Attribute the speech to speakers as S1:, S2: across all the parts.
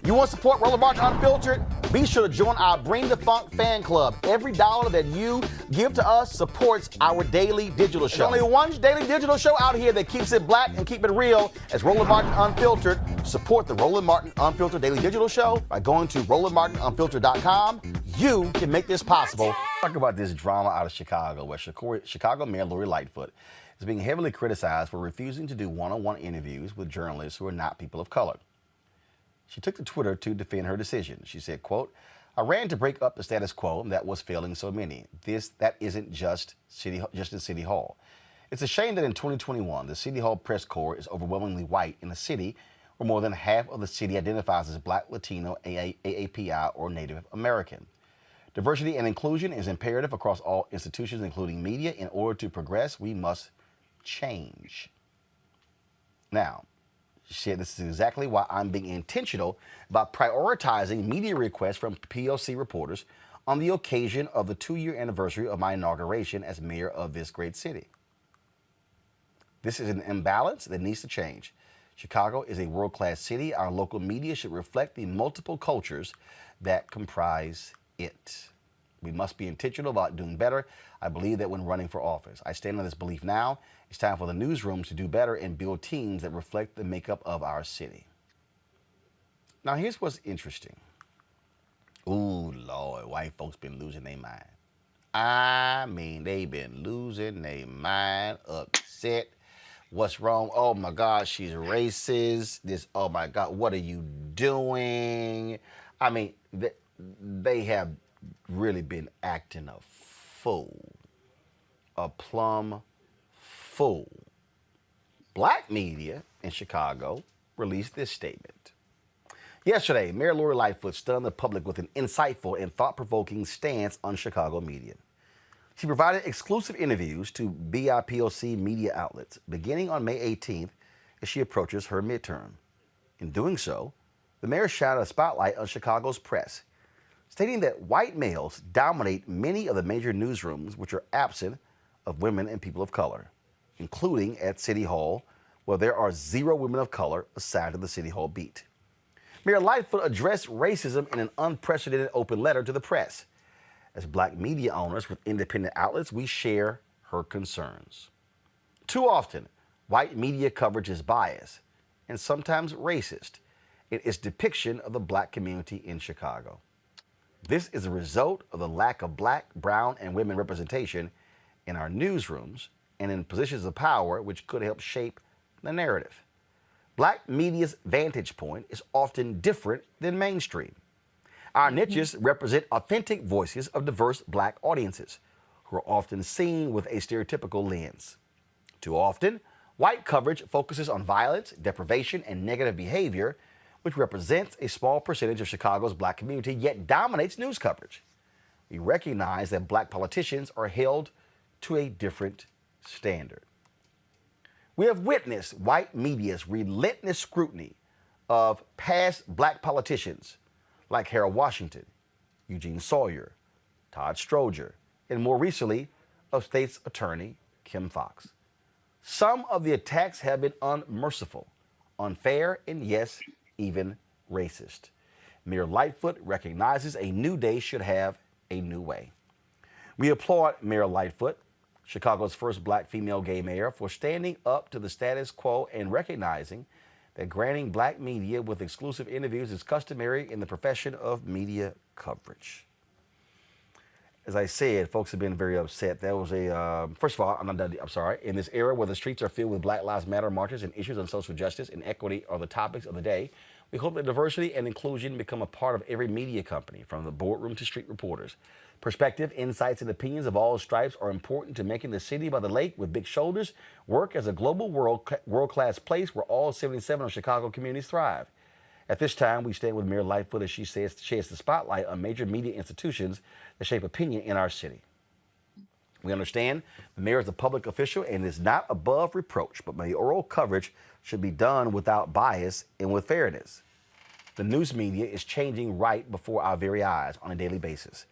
S1: You want to support Roland Martin Unfiltered? Be sure to join our Bring the Funk fan club. Every dollar that you give to us supports our daily digital show. There's only one daily digital show out here that keeps it black and keep it real as Roland Martin Unfiltered. Support the Roland Martin Unfiltered daily digital show by going to RolandMartinUnfiltered.com. You can make this possible. Talk about this drama out of Chicago, where Chicago Mayor Lori Lightfoot is being heavily criticized for refusing to do one-on-one interviews with journalists who are not people of color. She took to Twitter to defend her decision. She said, quote, "I ran to break up the status quo that was failing so many. That isn't just in City Hall. It's a shame that in 2021, the City Hall press corps is overwhelmingly white in a city where more than half of the city identifies as Black, Latino, AAPI, or Native American. Diversity and inclusion is imperative across all institutions, including media. In order to progress, we must change." Now, she said, "This is exactly why I'm being intentional about prioritizing media requests from POC reporters on the occasion of the 2-year anniversary of my inauguration as mayor of this great city. This is an imbalance that needs to change. Chicago is a world-class city. Our local media should reflect the multiple cultures that comprise it. We must be intentional about doing better. I believe that when running for office. I stand on this belief now. It's time for the newsrooms to do better and build teams that reflect the makeup of our city." Now, here's what's interesting. Ooh, Lord, white folks been losing their mind. I mean, they've been losing their mind, upset. What's wrong? Oh, my God, she's racist. This, oh, my God, what are you doing? I mean, they have really been acting a fool, a plumb fool. Black media in Chicago released this statement. Yesterday, Mayor Lori Lightfoot stunned the public with an insightful and thought-provoking stance on Chicago media. She provided exclusive interviews to BIPOC media outlets beginning on May 18th as she approaches her midterm. In doing so, the mayor shined a spotlight on Chicago's press, stating that white males dominate many of the major newsrooms, which are absent of women and people of color, including at City Hall, where there are 0 women of color assigned to the City Hall beat. Mayor Lightfoot addressed racism in an unprecedented open letter to the press. As black media owners with independent outlets, we share her concerns. Too often, white media coverage is biased and sometimes racist in its depiction of the black community in Chicago. This is a result of the lack of black, brown, and women representation in our newsrooms and in positions of power, which could help shape the narrative. Black media's vantage point is often different than mainstream. Our niches represent authentic voices of diverse black audiences who are often seen with a stereotypical lens. Too often, white coverage focuses on violence, deprivation, and negative behavior, which represents a small percentage of Chicago's black community, yet dominates news coverage. We recognize that black politicians are held to a different standard. We have witnessed white media's relentless scrutiny of past black politicians like Harold Washington, Eugene Sawyer, Todd Stroger, and more recently, of State's Attorney Kim Foxx. Some of the attacks have been unmerciful, unfair, and yes, even racist. Mayor Lightfoot recognizes a new day should have a new way. We applaud Mayor Lightfoot, Chicago's first black female gay mayor, for standing up to the status quo and recognizing that granting black media with exclusive interviews is customary in the profession of media coverage. As I said, folks have been very upset. There was first of all, I'm sorry. In this era where the streets are filled with Black Lives Matter marches and issues on social justice and equity are the topics of the day, we hope that diversity and inclusion become a part of every media company, from the boardroom to street reporters. Perspective, insights, and opinions of all stripes are important to making the city by the lake with big shoulders work as a global world-class place where all 77 of Chicago communities thrive. At this time, we stand with Mayor Lightfoot as she says sheds the spotlight on major media institutions that shape opinion in our city. We understand the mayor is a public official and is not above reproach, but mayoral coverage should be done without bias and with fairness. The news media is changing right before our very eyes on a daily basis.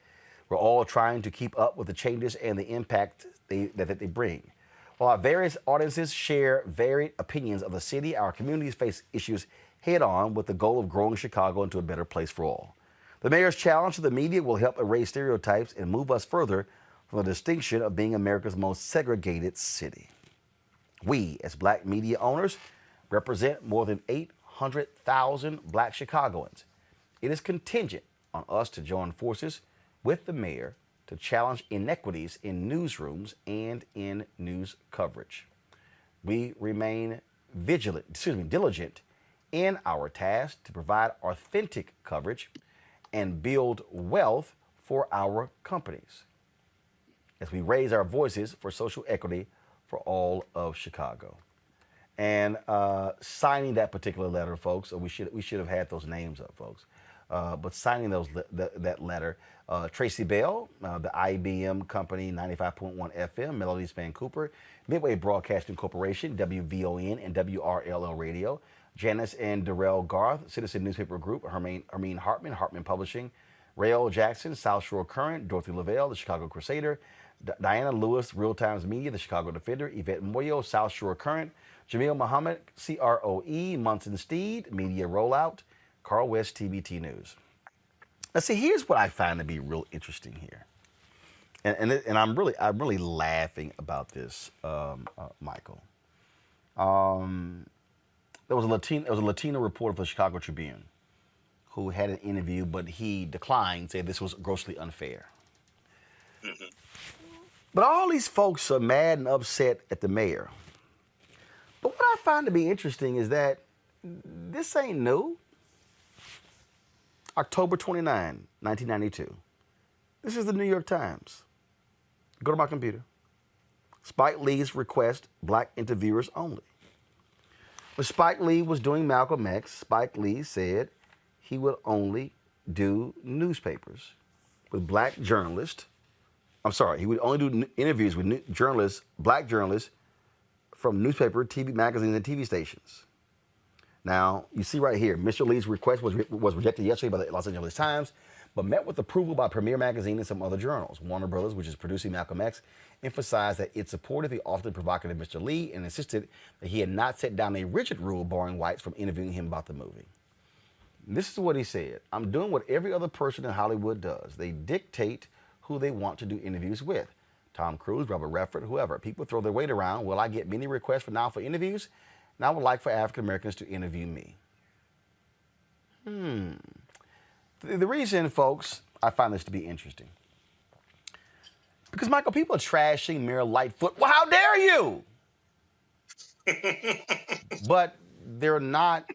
S1: We're all trying to keep up with the changes and the impact that they bring. While our various audiences share varied opinions of the city, our communities face issues head on with the goal of growing Chicago into a better place for all. The mayor's challenge to the media will help erase stereotypes and move us further from the distinction of being America's most segregated city. We, as black media owners, represent more than 800,000 black Chicagoans. It is contingent on us to join forces with the mayor to challenge inequities in newsrooms and in news coverage. We remain diligent in our task to provide authentic coverage and build wealth for our companies as we raise our voices for social equity for all of Chicago. And signing that particular letter, folks, we should have had those names up, folks. But signing that letter, Tracy Bell, the IBM Company 95.1 FM, Melody Span Cooper, Midway Broadcasting Corporation, WVON and WRLL Radio, Janice and Darrell Garth, Citizen Newspaper Group, Hermine Hartman, Hartman Publishing, Rael Jackson, South Shore Current, Dorothy Lavelle, the Chicago Crusader, Diana Lewis, Real Times Media, the Chicago Defender, Yvette Moyo, South Shore Current, Jamil Muhammad, CROE, Munson Steed, Media Rollout, Carl West, TBT News. Now, see, here's what I find to be real interesting here, and I'm really laughing about this, Michael. There was a Latino reporter for the Chicago Tribune who had an interview, but he declined, saying this was grossly unfair. Mm-hmm. But all these folks are mad and upset at the mayor. But what I find to be interesting is that this ain't new. October 29, 1992. This is the New York Times. Go to my computer. Spike Lee's request, black interviewers only. When Spike Lee was doing Malcolm X, Spike Lee said he would only do newspapers with black journalists. He would only do interviews with journalists, black journalists from newspaper, TV magazines, and TV stations. Now, you see right here, Mr. Lee's request was rejected yesterday by the Los Angeles Times, but met with approval by Premier Magazine and some other journals. Warner Brothers, which is producing Malcolm X, emphasized that it supported the often provocative Mr. Lee and insisted that he had not set down a rigid rule barring whites from interviewing him about the movie. This is what he said. I'm doing what every other person in Hollywood does. They dictate who they want to do interviews with. Tom Cruise, Robert Redford, whoever. People throw their weight around. Well, I get many requests for interviews, and I would like for African Americans to interview me. The reason, folks, I find this to be interesting. Because, Michael, people are trashing Mayor Lightfoot. Well, how dare you? But they're not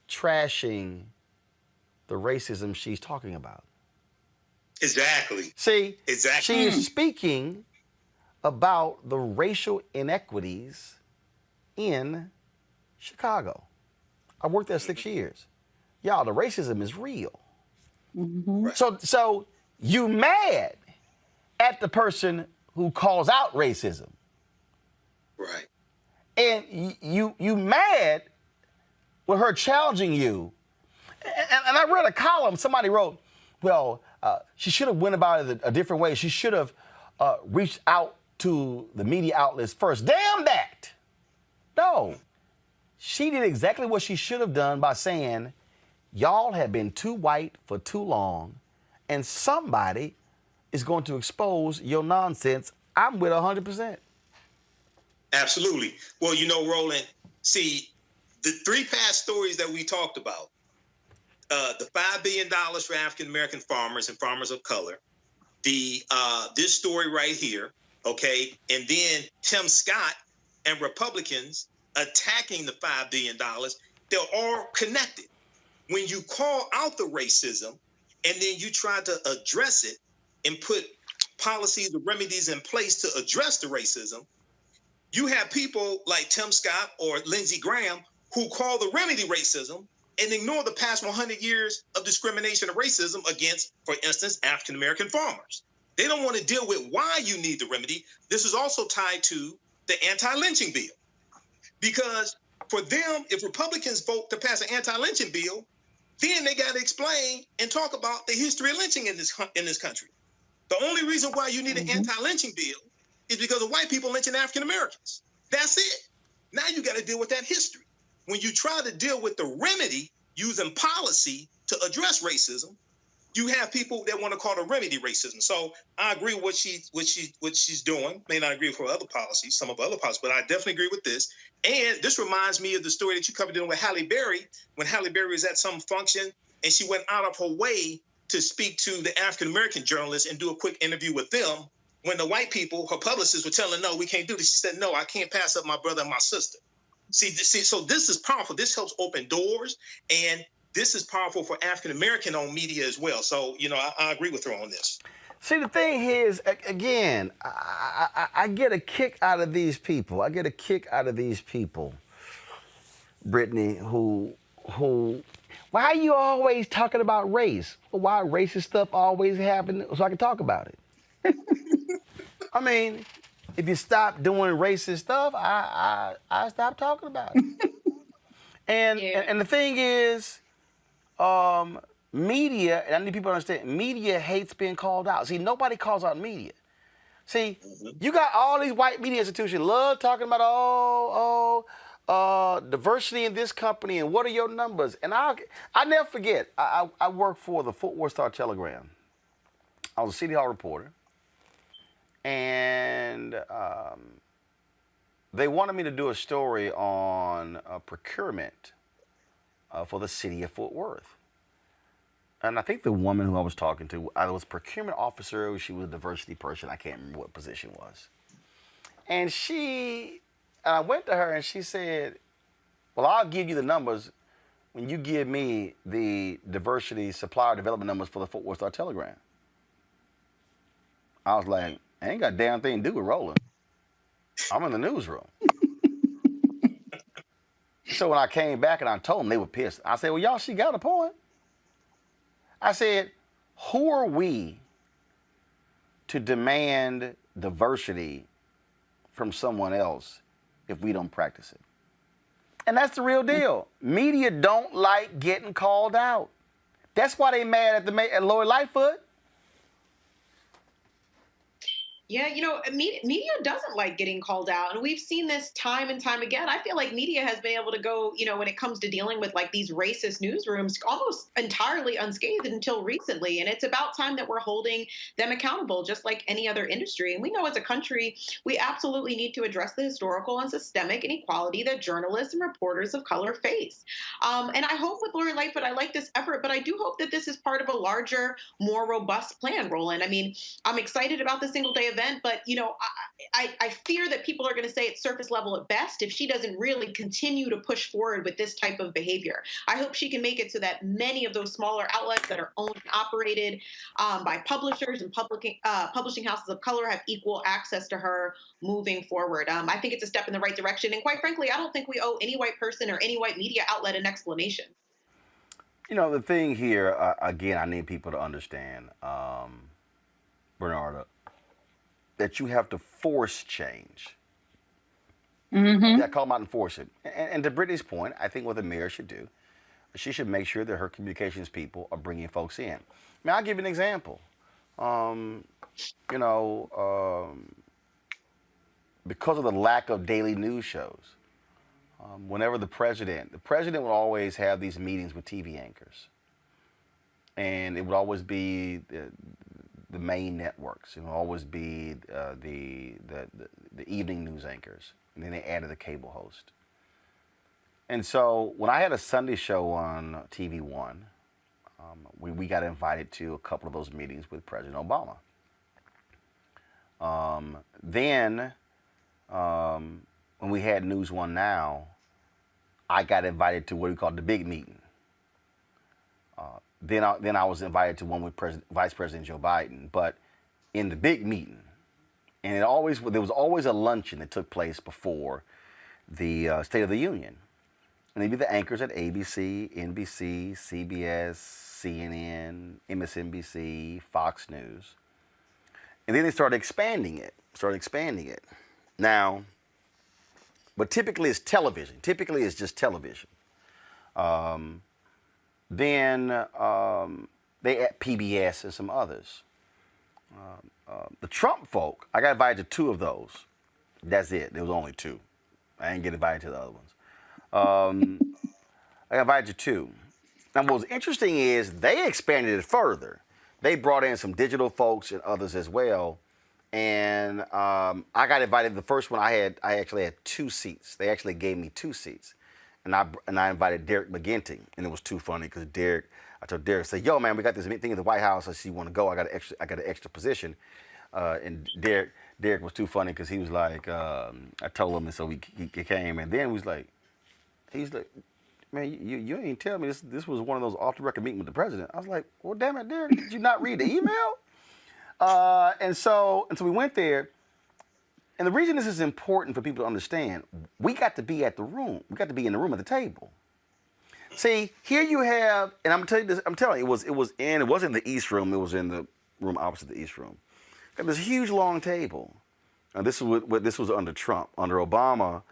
S1: trashing the racism she's talking about.
S2: Exactly.
S1: See, she is speaking about the racial inequities in Chicago. I worked there 6 years. Y'all, the racism is real.
S3: Mm-hmm.
S1: So you mad at the person who calls out racism.
S2: Right.
S1: And you mad with her challenging you. And I read a column, somebody wrote, well, she should have went about it a different way. She should have reached out to the media outlets first. Damn that. No. She did exactly what she should have done by saying, y'all have been too white for too long, and somebody is going to expose your nonsense. I'm with 100%.
S2: Absolutely. Well, Roland, see, the three past stories that we talked about, the $5 billion for African-American farmers and farmers of color, this story right here, okay, and then Tim Scott and Republicans attacking the $5 billion, they're all connected. When you call out the racism and then you try to address it and put policies or remedies in place to address the racism, you have people like Tim Scott or Lindsey Graham who call the remedy racism and ignore the past 100 years of discrimination and racism against, for instance, African-American farmers. They don't want to deal with why you need the remedy. This is also tied to the anti-lynching bill. Because for them, if Republicans vote to pass an anti-lynching bill, then they got to explain and talk about the history of lynching in this country. The only reason why you need an anti-lynching bill is because of white people lynching African Americans. That's it. Now you got to deal with that history. when you try to deal with the remedy using policy to address racism, you have people that want to call the remedy racism. So I agree with what she's doing. May not agree with her other policies, some of her other policies, but I definitely agree with this. And this reminds me of the story that you covered in with Halle Berry, when Halle Berry was at some function and she went out of her way to speak to the African-American journalists and do a quick interview with them. When the white people, her publicists, were telling her, no, we can't do this. She said, no, I can't pass up my brother and my sister. See, so this is powerful. This helps open doors, and this is powerful for African-American owned media as well. So, I agree with her on this.
S1: See, the thing here is, again, I get a kick out of these people. Brittany, who, why are you always talking about race? Why racist stuff always happen so I can talk about it? I mean, if you stop doing racist stuff, I stop talking about it. And the thing is, media, and I need people to understand, media hates being called out. See, nobody calls out media. See, you got all these white media institutions love talking about, diversity in this company and what are your numbers? And I never forget, I worked for the Fort Worth Star-Telegram. I was a City Hall reporter. And they wanted me to do a story on procurement for the city of Fort Worth. And I think the woman who I was talking to, I was a procurement officer, she was a diversity person, I can't remember what position was. And I went to her and she said, well, I'll give you the numbers when you give me the diversity supplier development numbers for the Fort Worth Star-Telegram. I was like, I ain't got a damn thing to do with Roland. I'm in the newsroom. So when I came back and I told them, they were pissed. I said, well, y'all, she got a point. I said, who are we to demand diversity from someone else if we don't practice it? And that's the real deal. Media don't like getting called out. That's why they mad at Lori Lightfoot.
S3: Yeah, media doesn't like getting called out. And we've seen this time and time again. I feel like media has been able to go, when it comes to dealing with like these racist newsrooms, almost entirely unscathed until recently. And it's about time that we're holding them accountable, just like any other industry. And we know as a country, we absolutely need to address the historical and systemic inequality that journalists and reporters of color face. And I hope with Lori Lightfoot, I like this effort, but I do hope that this is part of a larger, more robust plan, Roland. I mean, I'm excited about the single day event, but I fear that people are going to say it's surface level at best if she doesn't really continue to push forward with this type of behavior. I hope she can make it so that many of those smaller outlets that are owned and operated by publishers and publishing houses of color have equal access to her moving forward. I think it's a step in the right direction. And quite frankly, I don't think we owe any white person or any white media outlet an explanation.
S1: The thing here, again, I need people to understand, Bernarda, that you have to force change. Mm-hmm. Yeah, call them out and force it. And to Brittany's point, I think what the mayor should do, she should make sure that her communications people are bringing folks in. I mean, I'll give you an example. Because of the lack of daily news shows, whenever the president would always have these meetings with TV anchors. And it would always be the main networks. It would always be the evening news anchors. And then they added a cable host. And so when I had a Sunday show on TV One, we got invited to a couple of those meetings with President Obama. Then when we had News One Now, I got invited to what we call the big meeting. Then I was invited to one with Vice President Joe Biden, but in the big meeting, and there was always a luncheon that took place before the State of the Union, and they'd be the anchors at ABC, NBC, CBS, CNN, MSNBC, Fox News, and then they started expanding it. Now, but typically it's television. Typically it's just television. Then they add PBS and some others. The Trump folk, I got invited to two of those. That's it. There was only two. I didn't get invited to the other ones. I invited you two. Now, what was interesting is they expanded it further. They brought in some digital folks and others as well. And I got invited. The first one I actually had 2 seats. They actually gave me 2 seats, and I invited Derek McGinty, and it was too funny because I told Derek, say, yo man, we got this thing at the White House. I see you want to go. I got an extra position, and Derek was too funny because he was like, I told him, and so he came, and then he's like, man, you ain't tell me this was one of those off the record meetings with the president. I was like, well, damn it, Derek, did you not read the email? And so we went there, and the reason this is important for people to understand, we got to be at the room. We got to be in the room at the table. See, here you have, and I'm telling you, it wasn't the East Room. It was in the room opposite the East Room. Got this huge long table. And this was under Trump. Under Obama,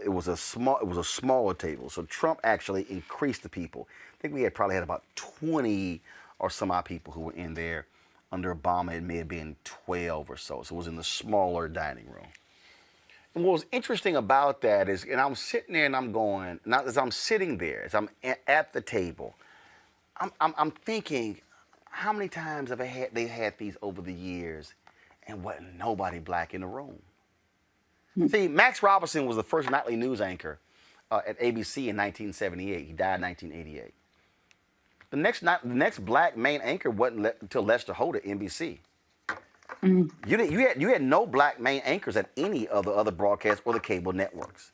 S1: it was a smaller table. So Trump actually increased the people. I think we probably had about 20 or some odd people who were in there. Under Obama, it may have been 12 or so. So it was in the smaller dining room. And what was interesting about that is, and I'm sitting there and I'm going, now as I'm sitting there, as I'm at the table, I'm thinking, how many times have they had these over the years and wasn't nobody black in the room? See, Max Robinson was the first nightly news anchor at ABC in 1978. He died in 1988. The next black main anchor wasn't until Lester Holt at NBC. You had no black main anchors at any of the other broadcasts or the cable networks.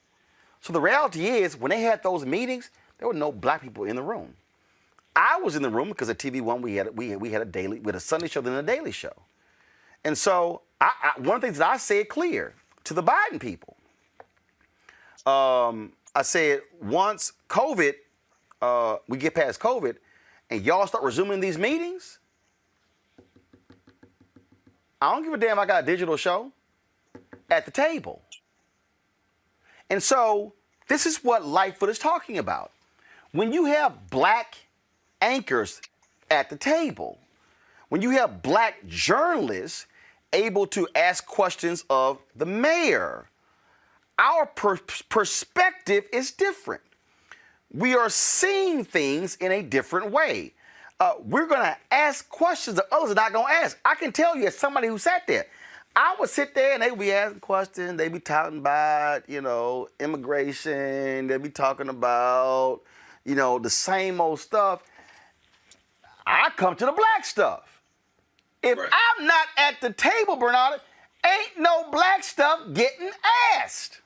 S1: So the reality is, when they had those meetings, there were no black people in the room. I was in the room because at TV One we had a Sunday show, then a daily show, and so one of the things that I said clear to the Biden people, I said once COVID, we get past COVID, and y'all start resuming these meetings, I don't give a damn if I got a digital show at the table. And so this is what Lightfoot is talking about. When you have black anchors at the table, when you have black journalists able to ask questions of the mayor, our perspective is different. We are seeing things in a different way. We're going to ask questions that others are not going to ask. I can tell you, as somebody who sat there, I would sit there and they would be asking questions. They'd be talking about, immigration. They'd be talking about, the same old stuff. I come to the black stuff. If I'm not at the table, Bernardo, ain't no black stuff getting asked.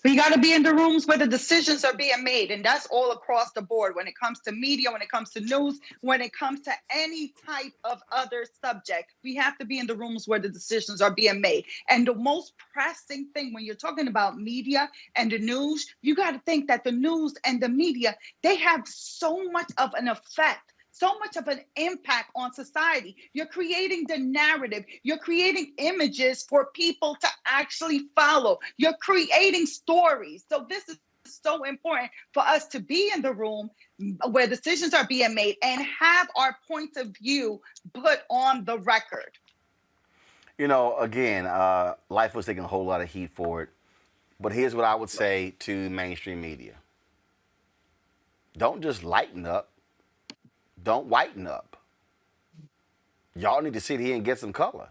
S4: But you got to be in the rooms where the decisions are being made. And that's all across the board when it comes to media, when it comes to news, when it comes to any type of other subject. We have to be in the rooms where the decisions are being made. And the most pressing thing when you're talking about media and the news, you got to think that the news and the media, they have so much of an effect, so much of an impact on society. You're creating the narrative. You're creating images for people to actually follow. You're creating stories. So this is so important for us to be in the room where decisions are being made and have our point of view put on the record.
S1: Again, Life was taking a whole lot of heat for it. But here's what I would say to mainstream media. Don't just lighten up. Don't whiten up. Y'all need to sit here and get some color.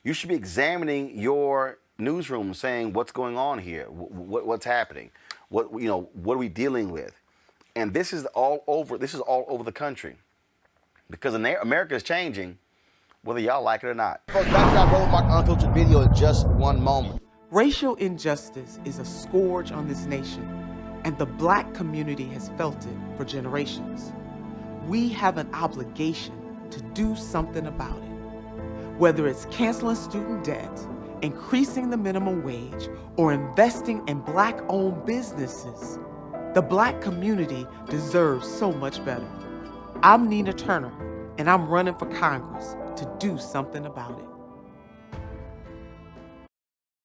S1: You should be examining your newsroom, saying what's going on here, what's happening, what are we dealing with, and this is all over the country, because America is changing, whether y'all like it or not.
S5: Folks, back to our Roland Mark Unfiltered video in just one moment.
S6: Racial injustice is a scourge on this nation, and the black community has felt it for generations. We have an obligation to do something about it. Whether it's canceling student debt, increasing the minimum wage, or investing in black-owned businesses, the black community deserves so much better. I'm Nina Turner, and I'm running for Congress to do something about it.